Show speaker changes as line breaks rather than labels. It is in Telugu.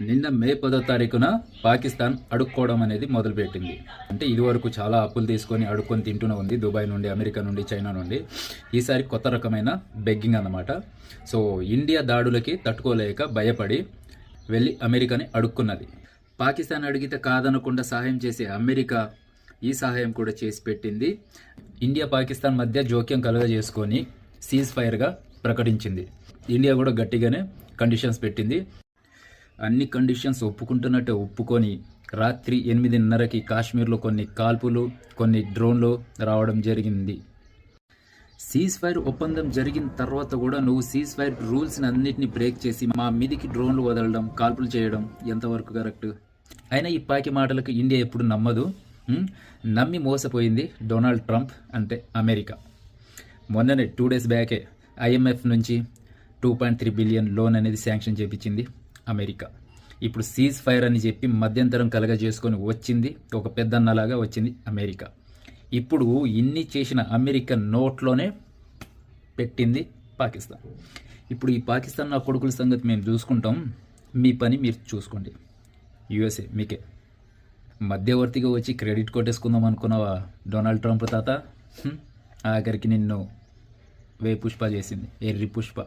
నిన్న మే 10వ తారీఖున పాకిస్తాన్ అడుక్కోవడం అనేది మొదలుపెట్టింది. అంటే ఇదివరకు చాలా అప్పులు తీసుకొని అడుక్కొని తింటూనే ఉంది, దుబాయ్ నుండి, అమెరికా నుండి, చైనా నుండి. ఈసారి కొత్త రకమైన బెగ్గింగ్ అన్నమాట. సో ఇండియా దాడులకి తట్టుకోలేక భయపడి వెళ్ళి అమెరికాని అడుక్కున్నది. పాకిస్తాన్ అడిగితే కాదనకుండా సహాయం చేసే అమెరికా ఈ సహాయం కూడా చేసి పెట్టింది. ఇండియా పాకిస్తాన్ మధ్య జోక్యం కలుగజేసుకొని సీజ్ ఫైర్గా ప్రకటించింది. ఇండియా కూడా గట్టిగానే కండిషన్స్ పెట్టింది. అన్ని కండిషన్స్ ఒప్పుకుంటున్నట్టే ఒప్పుకొని రాత్రి 8:30కి కాశ్మీర్లో కొన్ని కాల్పులు, కొన్ని డ్రోన్లు రావడం జరిగింది. సీజ్ ఫైర్ ఒప్పందం జరిగిన తర్వాత కూడా నువ్వు సీజ్ ఫైర్ రూల్స్ని అన్నిటిని బ్రేక్ చేసి మా మీదికి డ్రోన్లు వదలడం, కాల్పులు చేయడం ఎంతవరకు కరెక్ట్? అయినా ఈ పాకి మాటలకు ఇండియా ఎప్పుడు నమ్మదు. నమ్మి మోసపోయింది డొనాల్డ్ ట్రంప్ అంటే అమెరికా. మొన్ననే 2 days బ్యాకే IMF నుంచి 2.3 బిలియన్ లోన్ అనేది శాంక్షన్ చేపించింది అమెరికా. ఇప్పుడు సీజ్ ఫైర్ అని చెప్పి మధ్యంతరం కలగజేసుకొని వచ్చింది, ఒక పెద్దన్నలాగా వచ్చింది అమెరికా. ఇప్పుడు ఇన్ని చేసిన అమెరికా నోట్లోనే పెట్టింది పాకిస్తాన్. ఇప్పుడు ఈ పాకిస్తాన్ నా కొడుకుల సంగతి మేము చూసుకుంటాం, మీ పని మీరు చూసుకోండి. USA మీకే మధ్యవర్తిగా వచ్చి క్రెడిట్ కొట్టేసుకుందాం అనుకున్నావా డొనాల్డ్ ట్రంప్ తాత? ఆఖరికి నిన్ను పుష్ప చేసింది, ఎర్రి పుష్ప.